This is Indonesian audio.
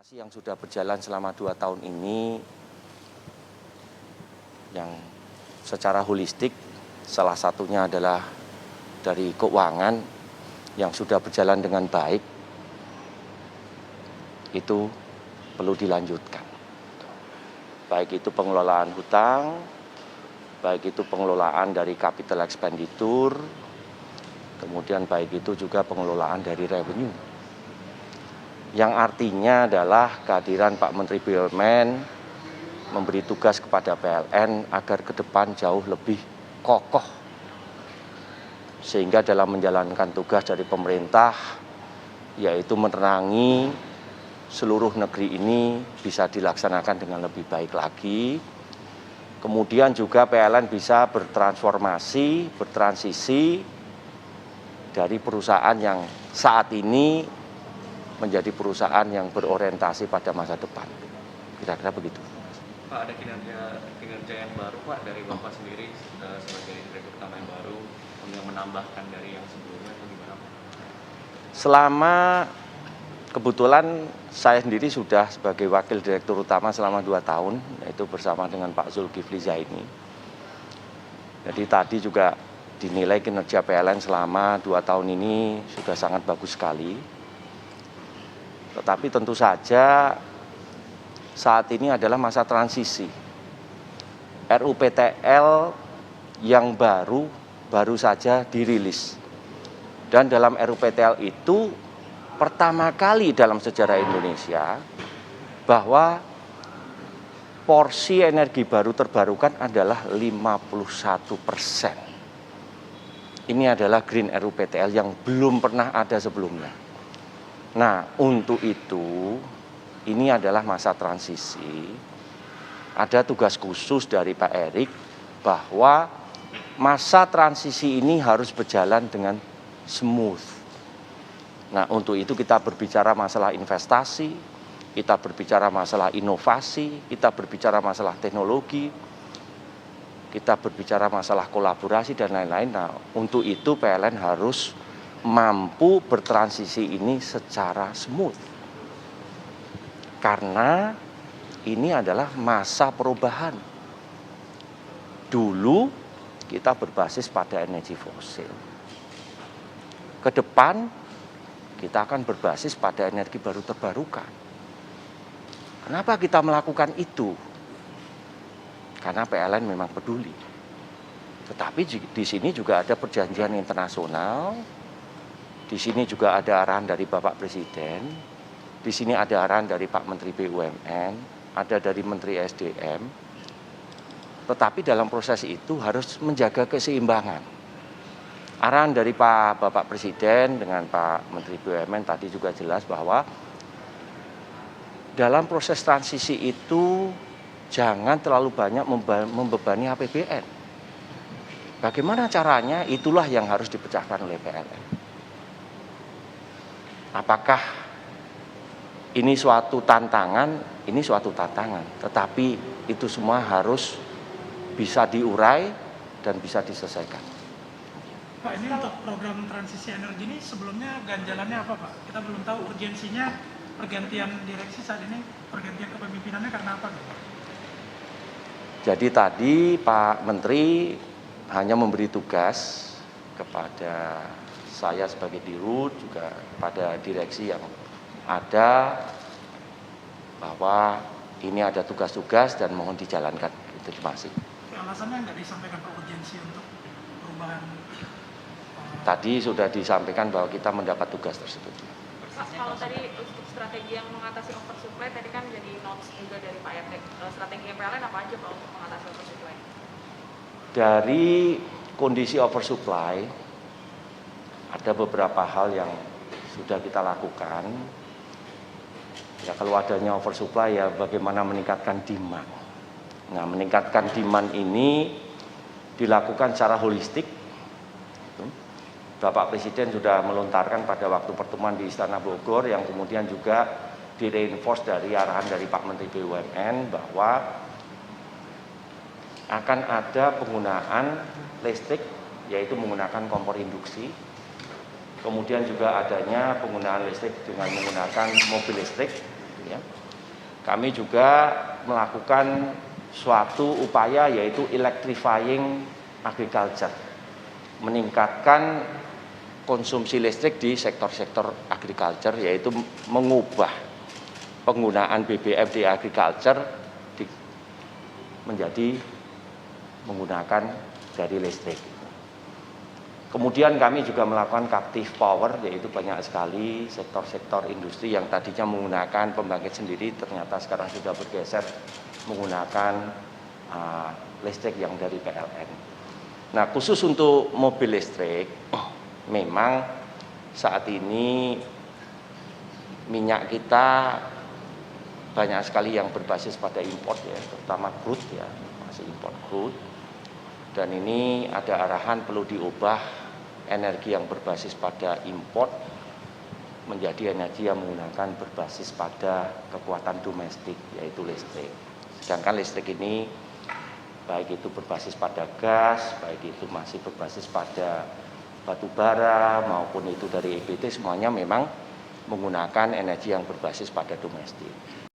Transformasi yang sudah berjalan selama 2 tahun ini, yang secara holistik, salah satunya adalah dari keuangan yang sudah berjalan dengan baik, itu perlu dilanjutkan. Baik itu pengelolaan hutang, baik itu pengelolaan dari capital expenditure, kemudian baik itu juga pengelolaan dari revenue. Yang artinya adalah kehadiran Pak Menteri BUMN memberi tugas kepada PLN agar ke depan jauh lebih kokoh. Sehingga dalam menjalankan tugas dari pemerintah, yaitu menerangi seluruh negeri ini bisa dilaksanakan dengan lebih baik lagi. Kemudian juga PLN bisa bertransformasi, bertransisi dari perusahaan yang saat ini menjadi perusahaan yang berorientasi pada masa depan. Kira-kira begitu. Pak, ada kinerja yang baru Pak dari Bapak sendiri sebagai direktur utama yang baru yang menambahkan dari yang sebelumnya atau gimana Pak? Selama kebetulan saya sendiri sudah sebagai wakil direktur utama selama 2 tahun, yaitu bersama dengan Pak Zulkifli Zaini. Jadi tadi juga dinilai kinerja PLN selama 2 tahun ini sudah sangat bagus sekali. Tetapi tentu saja saat ini adalah masa transisi. RUPTL yang baru saja dirilis. Dan dalam RUPTL itu pertama kali dalam sejarah Indonesia bahwa porsi energi baru terbarukan adalah 51%. Ini adalah Green RUPTL yang belum pernah ada sebelumnya. Nah, untuk itu, ini adalah masa transisi. Ada tugas khusus dari Pak Erik bahwa masa transisi ini harus berjalan dengan smooth. Nah, untuk itu kita berbicara masalah investasi, kita berbicara masalah inovasi, kita berbicara masalah teknologi, kita berbicara masalah kolaborasi dan lain-lain. Nah, untuk itu PLN harus mampu bertransisi ini secara smooth. Karena ini adalah masa perubahan. Dulu kita berbasis pada energi fosil. Ke depan kita akan berbasis pada energi baru terbarukan. Kenapa kita melakukan itu? Karena PLN memang peduli. Tetapi di sini juga ada perjanjian internasional. Di sini juga ada arahan dari Bapak Presiden, di sini ada arahan dari Pak Menteri BUMN, ada dari Menteri SDM. Tetapi dalam proses itu harus menjaga keseimbangan. Arahan dari Bapak Presiden dengan Pak Menteri BUMN tadi juga jelas bahwa dalam proses transisi itu jangan terlalu banyak membebani APBN. Bagaimana caranya? Itulah yang harus dipecahkan oleh PLN. Apakah ini suatu tantangan? Ini suatu tantangan, tetapi itu semua harus bisa diurai dan bisa diselesaikan. Pak, ini untuk program transisi energi ini sebelumnya ganjalannya apa Pak? Kita belum tahu urgensinya pergantian direksi saat ini, pergantian kepemimpinannya karena apa? Jadi tadi Pak Menteri hanya memberi tugas kepada saya sebagai dirut, juga pada direksi yang ada, bahwa ini ada tugas-tugas dan mohon dijalankan. Terima kasih. Alasannya nggak disampaikan Pak urgensi untuk perubahan? Tadi sudah disampaikan bahwa kita mendapat tugas tersebut. Kalau tadi untuk strategi yang mengatasi oversupply, tadi kan jadi notes juga dari Pak Erik. Strategi PLN apa aja Pak untuk mengatasi oversupply? Dari kondisi oversupply, ada beberapa hal yang sudah kita lakukan. Ya, kalau adanya oversupply ya bagaimana meningkatkan demand. Nah, meningkatkan demand ini dilakukan secara holistik. Bapak Presiden sudah melontarkan pada waktu pertemuan di Istana Bogor, yang kemudian juga direinforce dari arahan dari Pak Menteri BUMN bahwa akan ada penggunaan listrik, yaitu menggunakan kompor induksi. Kemudian juga adanya penggunaan listrik dengan menggunakan mobil listrik ya. Kami juga melakukan suatu upaya yaitu electrifying agriculture, meningkatkan konsumsi listrik di sektor-sektor agriculture, yaitu mengubah penggunaan BBM di agriculture menjadi menggunakan dari listrik. Kemudian kami juga melakukan captive power, yaitu banyak sekali sektor-sektor industri yang tadinya menggunakan pembangkit sendiri ternyata sekarang sudah bergeser menggunakan listrik yang dari PLN. Nah, khusus untuk mobil listrik, memang saat ini minyak kita banyak sekali yang berbasis pada import ya, terutama crude ya, masih import crude. Dan ini ada arahan perlu diubah energi yang berbasis pada import menjadi energi yang menggunakan berbasis pada kekuatan domestik, yaitu listrik. Sedangkan listrik ini baik itu berbasis pada gas, baik itu masih berbasis pada batu bara maupun itu dari EBT, semuanya memang menggunakan energi yang berbasis pada domestik.